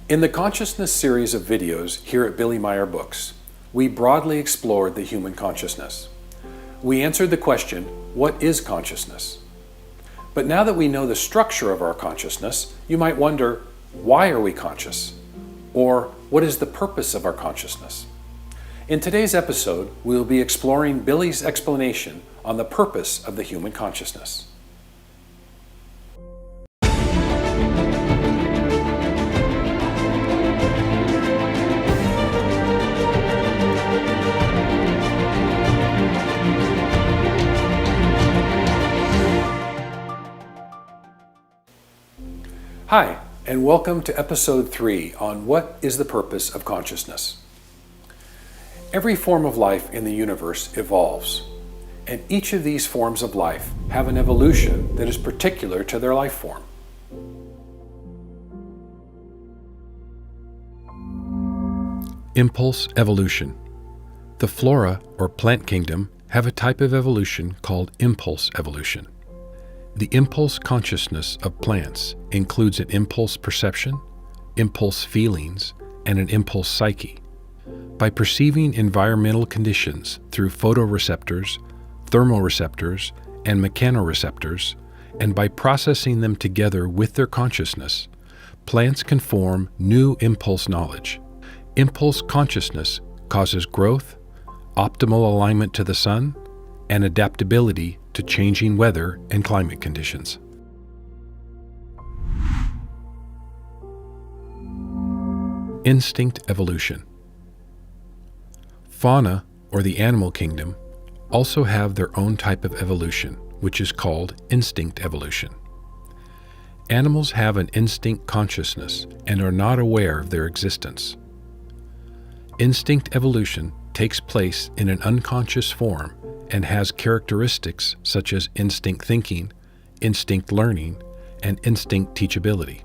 In the Consciousness series of videos here at Billy Meier Books, we broadly explored the human consciousness. We answered the question, what is consciousness? But now that we know the structure of our consciousness, you might wonder, why are we conscious? Or what is the purpose of our consciousness? In today's episode, we will be exploring Billy's explanation on the purpose of the human consciousness. Hi, and welcome to episode 3 on what is the purpose of consciousness. Every form of life in the universe evolves, and each of these forms of life have an evolution that is particular to their life form. Impulse evolution. The flora or plant kingdom have a type of evolution called impulse evolution. The impulse consciousness of plants includes an impulse perception, impulse feelings, and an impulse psyche. By perceiving environmental conditions through photoreceptors, thermoreceptors, and mechanoreceptors, and by processing them together with their consciousness, plants can form new impulse knowledge. Impulse consciousness causes growth, optimal alignment to the sun, and adaptability to changing weather and climate conditions. Instinct evolution. Fauna, or the animal kingdom, also have their own type of evolution, which is called instinct evolution. Animals have an instinct consciousness and are not aware of their existence. Instinct evolution takes place in an unconscious form and has characteristics such as instinct thinking, instinct learning, and instinct teachability.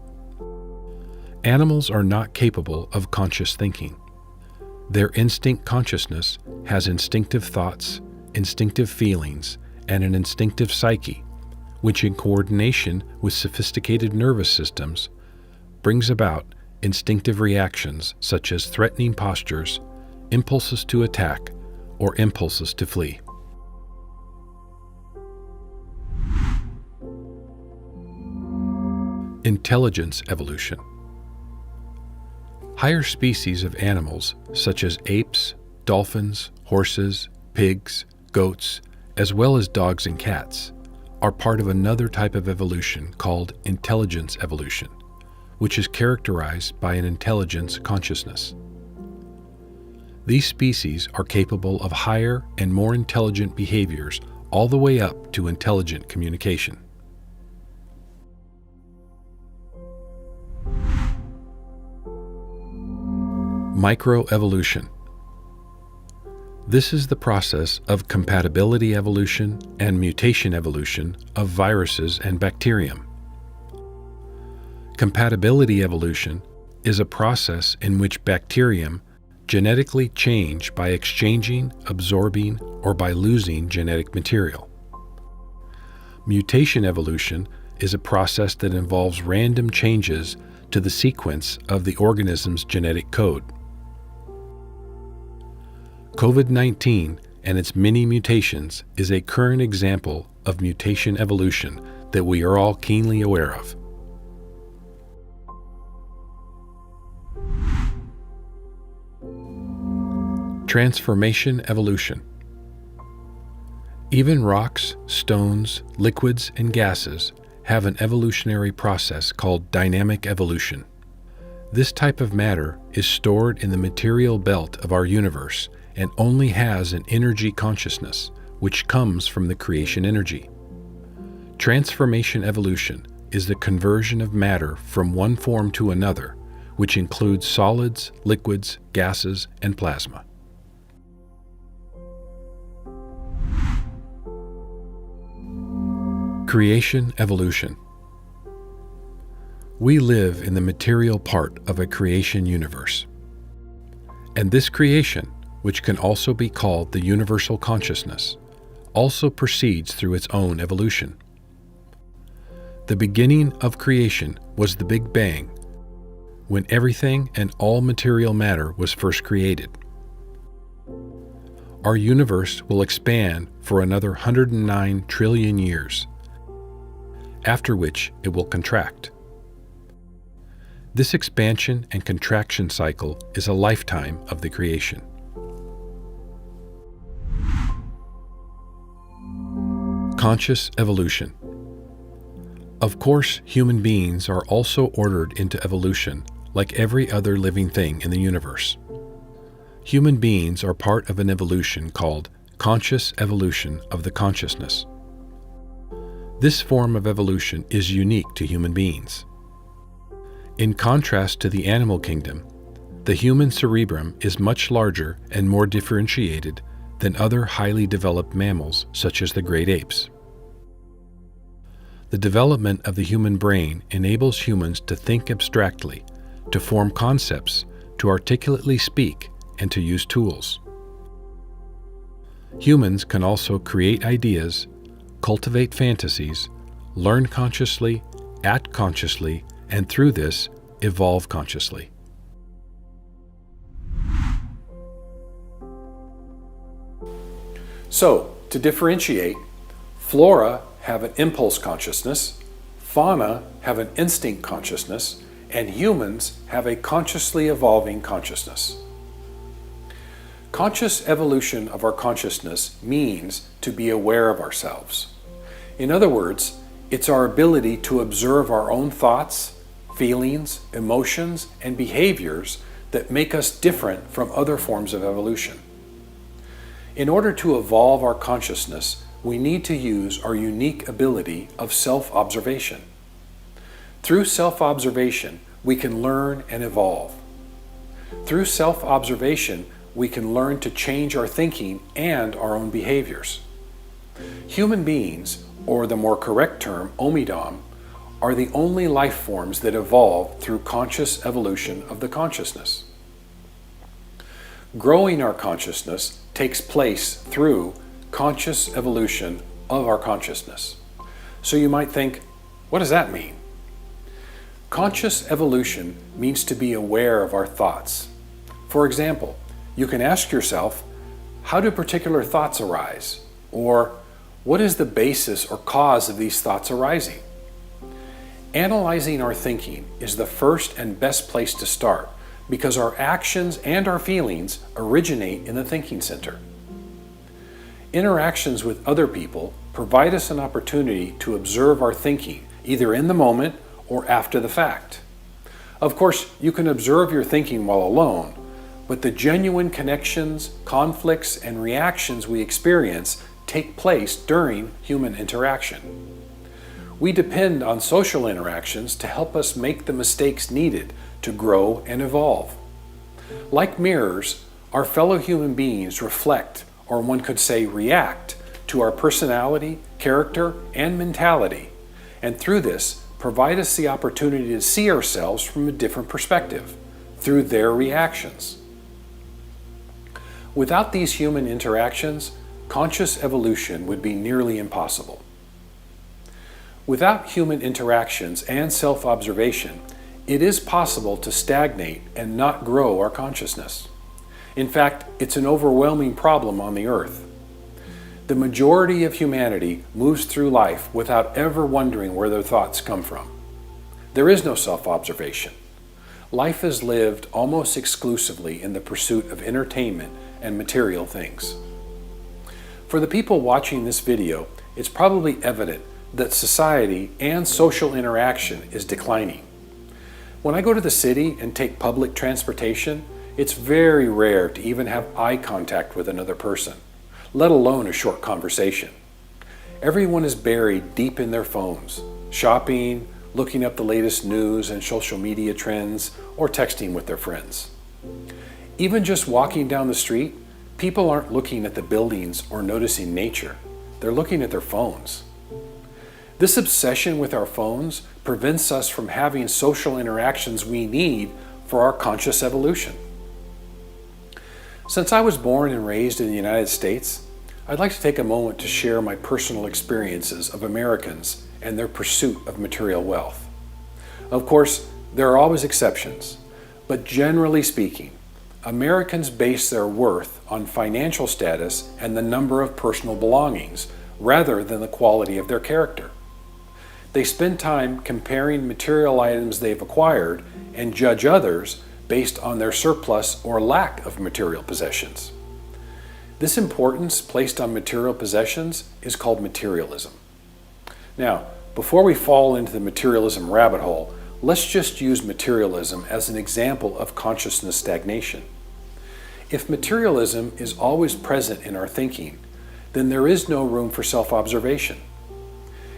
Animals are not capable of conscious thinking. Their instinct consciousness has instinctive thoughts, instinctive feelings, and an instinctive psyche, which in coordination with sophisticated nervous systems brings about instinctive reactions such as threatening postures, impulses to attack, or impulses to flee. Intelligence evolution. Higher species of animals, such as apes, dolphins, horses, pigs, goats, as well as dogs and cats, are part of another type of evolution called intelligence evolution, which is characterized by an intelligence consciousness. These species are capable of higher and more intelligent behaviors all the way up to intelligent communication. Microevolution. This is the process of compatibility evolution and mutation evolution of viruses and bacterium. Compatibility evolution is a process in which bacterium genetically change by exchanging, absorbing, or by losing genetic material. Mutation evolution is a process that involves random changes to the sequence of the organism's genetic code. COVID-19 and its many mutations is a current example of mutation evolution that we are all keenly aware of. Transformation evolution. Even rocks, stones, liquids, and gases have an evolutionary process called dynamic evolution. This type of matter is stored in the material belt of our universe and only has an energy consciousness, which comes from the creation energy. Transformation evolution is the conversion of matter from one form to another, which includes solids, liquids, gases, and plasma. Creation evolution. We live in the material part of a creation universe. And this creation, which can also be called the universal consciousness, also proceeds through its own evolution. The beginning of creation was the Big Bang, when everything and all material matter was first created. Our universe will expand for another 109 trillion years, after which it will contract. This expansion and contraction cycle is a lifetime of the creation. Conscious evolution. Of course, human beings are also ordered into evolution like every other living thing in the universe. Human beings are part of an evolution called conscious evolution of the consciousness. This form of evolution is unique to human beings. In contrast to the animal kingdom, the human cerebrum is much larger and more differentiated than other highly developed mammals such as the great apes. The development of the human brain enables humans to think abstractly, to form concepts, to articulately speak, and to use tools. Humans can also create ideas, cultivate fantasies, learn consciously, act consciously, and through this, evolve consciously. So, to differentiate, flora have an impulse consciousness, fauna have an instinct consciousness, and humans have a consciously evolving consciousness. Conscious evolution of our consciousness means to be aware of ourselves. In other words, it's our ability to observe our own thoughts, feelings, emotions, and behaviors that make us different from other forms of evolution. In order to evolve our consciousness, we need to use our unique ability of self-observation. Through self-observation, we can learn and evolve. Through self-observation, we can learn to change our thinking and our own behaviors. Human beings, or the more correct term, Omidam, are the only life forms that evolve through conscious evolution of the consciousness. Growing our consciousness takes place through conscious evolution of our consciousness. So you might think, what does that mean? Conscious evolution means to be aware of our thoughts. For example, you can ask yourself, how do particular thoughts arise? Or, what is the basis or cause of these thoughts arising? Analyzing our thinking is the first and best place to start because our actions and our feelings originate in the thinking center. Interactions with other people provide us an opportunity to observe our thinking, either in the moment or after the fact. Of course, you can observe your thinking while alone, but the genuine connections, conflicts, and reactions we experience take place during human interaction. We depend on social interactions to help us make the mistakes needed to grow and evolve. Like mirrors, our fellow human beings reflect, or one could say react, to our personality, character, and mentality, and through this, provide us the opportunity to see ourselves from a different perspective, through their reactions. Without these human interactions, conscious evolution would be nearly impossible. Without human interactions and self-observation, it is possible to stagnate and not grow our consciousness. In fact, it's an overwhelming problem on the earth. The majority of humanity moves through life without ever wondering where their thoughts come from. There is no self-observation. Life is lived almost exclusively in the pursuit of entertainment and material things. For the people watching this video, it's probably evident that society and social interaction is declining. When I go to the city and take public transportation, it's very rare to even have eye contact with another person, let alone a short conversation. Everyone is buried deep in their phones, shopping, looking up the latest news and social media trends, or texting with their friends. Even just walking down the street, people aren't looking at the buildings or noticing nature. They're looking at their phones. This obsession with our phones prevents us from having social interactions we need for our conscious evolution. Since I was born and raised in the United States, I'd like to take a moment to share my personal experiences of Americans and their pursuit of material wealth. Of course, There are always exceptions, but generally speaking, Americans base their worth on financial status and the number of personal belongings rather than the quality of their character. They spend time comparing material items they've acquired and judge others based on their surplus or lack of material possessions. This importance placed on material possessions is called materialism. Now, before we fall into the materialism rabbit hole, let's just use materialism as an example of consciousness stagnation. If materialism is always present in our thinking, then there is no room for self-observation.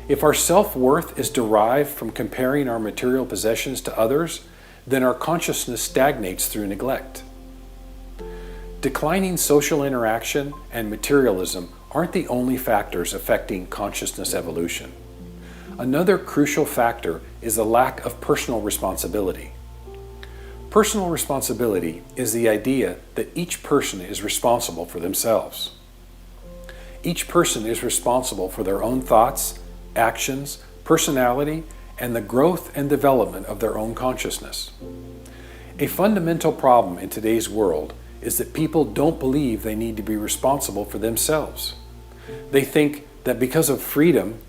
If our self-worth is derived from comparing our material possessions to others, then our consciousness stagnates through neglect. Declining social interaction and materialism aren't the only factors affecting consciousness evolution. Another crucial factor is the lack of personal responsibility. Personal responsibility is the idea that each person is responsible for themselves. Each person is responsible for their own thoughts, actions, personality, and the growth and development of their own consciousness. A fundamental problem in today's world is that people don't believe they need to be responsible for themselves. They think that because of freedom,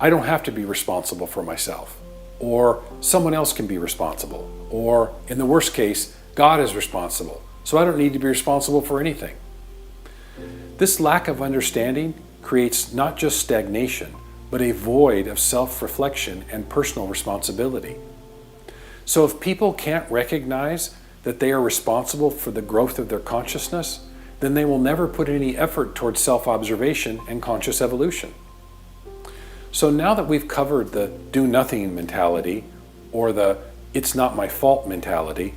I don't have to be responsible for myself, or someone else can be responsible, or in the worst case, God is responsible, so I don't need to be responsible for anything. This lack of understanding creates not just stagnation, but a void of self-reflection and personal responsibility. So if people can't recognize that they are responsible for the growth of their consciousness, then they will never put any effort towards self-observation and conscious evolution. So now that we've covered the do-nothing mentality, or the it's not my fault mentality,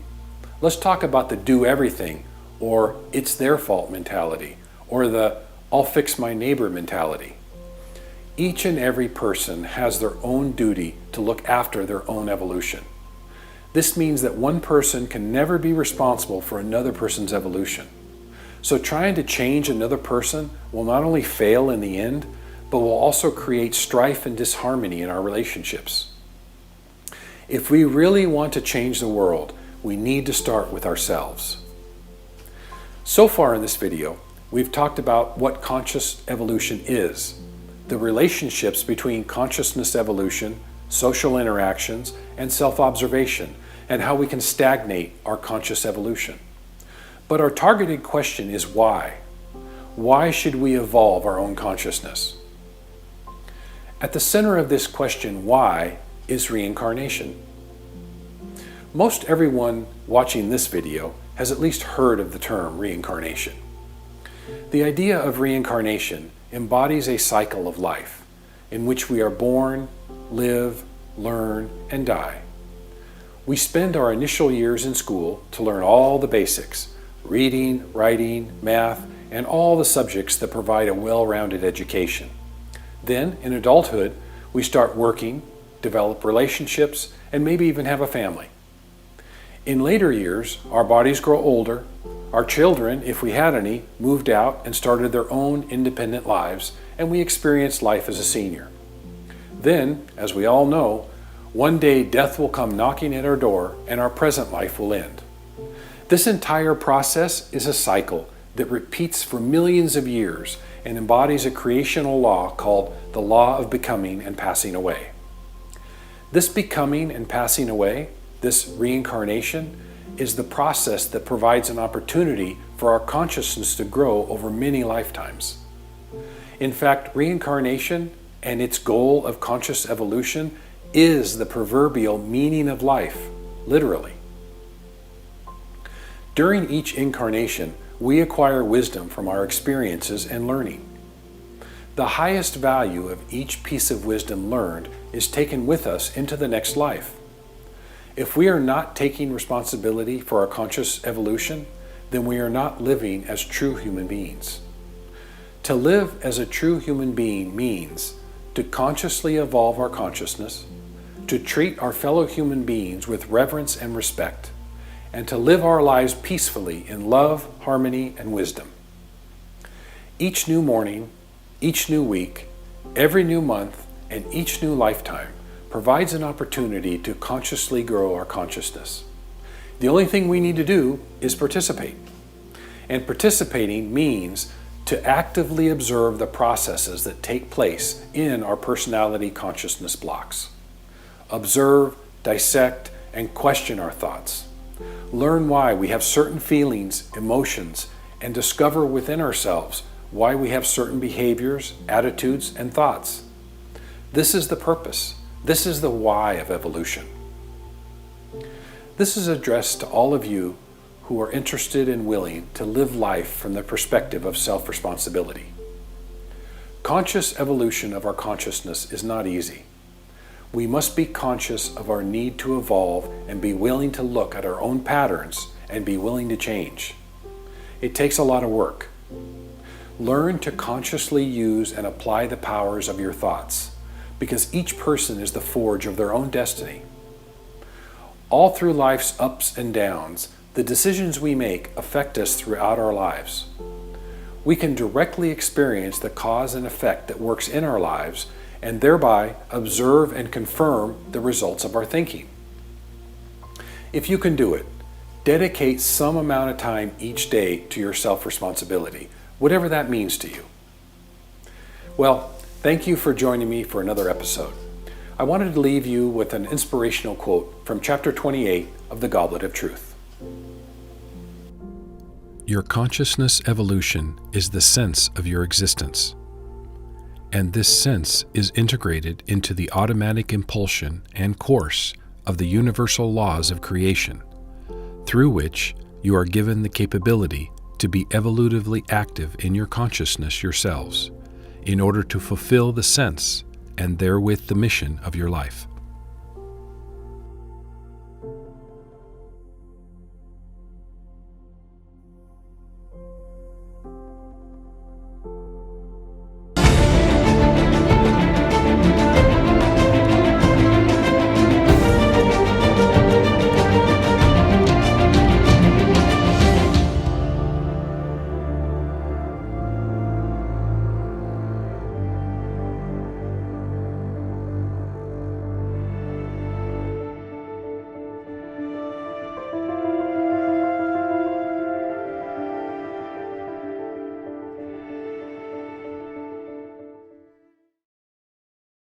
let's talk about the do-everything, or it's their fault mentality, or the I'll fix my neighbor mentality. Each and every person has their own duty to look after their own evolution. This means that one person can never be responsible for another person's evolution. So trying to change another person will not only fail in the end, but will also create strife and disharmony in our relationships. If we really want to change the world, we need to start with ourselves. So far in this video, we've talked about what conscious evolution is, the relationships between consciousness evolution, social interactions, and self-observation, and how we can stagnate our conscious evolution. But our targeted question is why? Why should we evolve our own consciousness? At the center of this question, why, is reincarnation. Most everyone watching this video has at least heard of the term reincarnation. The idea of reincarnation embodies a cycle of life in which we are born, live, learn, and die. We spend our initial years in school to learn all the basics, reading, writing, math, and all the subjects that provide a well-rounded education. Then, in adulthood, we start working, develop relationships, and maybe even have a family. In later years, our bodies grow older, our children, if we had any, moved out and started their own independent lives, and we experienced life as a senior. Then, as we all know, one day death will come knocking at our door and our present life will end. This entire process is a cycle that repeats for millions of years and embodies a creational law called the law of becoming and passing away. This becoming and passing away, this reincarnation, is the process that provides an opportunity for our consciousness to grow over many lifetimes. In fact, reincarnation and its goal of conscious evolution is the proverbial meaning of life, literally. During each incarnation, we acquire wisdom from our experiences and learning. The highest value of each piece of wisdom learned is taken with us into the next life. If we are not taking responsibility for our conscious evolution, then we are not living as true human beings. To live as a true human being means to consciously evolve our consciousness, to treat our fellow human beings with reverence and respect, and to live our lives peacefully in love, harmony, and wisdom. Each new morning, each new week, every new month, and each new lifetime provides an opportunity to consciously grow our consciousness. The only thing we need to do is participate. And participating means to actively observe the processes that take place in our personality consciousness blocks. Observe, dissect, and question our thoughts. Learn why we have certain feelings, emotions, and discover within ourselves why we have certain behaviors, attitudes, and thoughts. This is the purpose. This is the why of evolution. This is addressed to all of you who are interested and willing to live life from the perspective of self-responsibility. Conscious evolution of our consciousness is not easy. We must be conscious of our need to evolve and be willing to look at our own patterns and be willing to change. It takes a lot of work. Learn to consciously use and apply the powers of your thoughts, because each person is the forge of their own destiny. All through life's ups and downs, the decisions we make affect us throughout our lives. We can directly experience the cause and effect that works in our lives and thereby observe and confirm the results of our thinking. If you can do it, dedicate some amount of time each day to your self-responsibility, whatever that means to you. Well, thank you for joining me for another episode. I wanted to leave you with an inspirational quote from chapter 28 of the Goblet of Truth. Your consciousness evolution is the sense of your existence, and this sense is integrated into the automatic impulsion and course of the universal laws of creation, through which you are given the capability to be evolutively active in your consciousness yourselves, in order to fulfill the sense and therewith the mission of your life.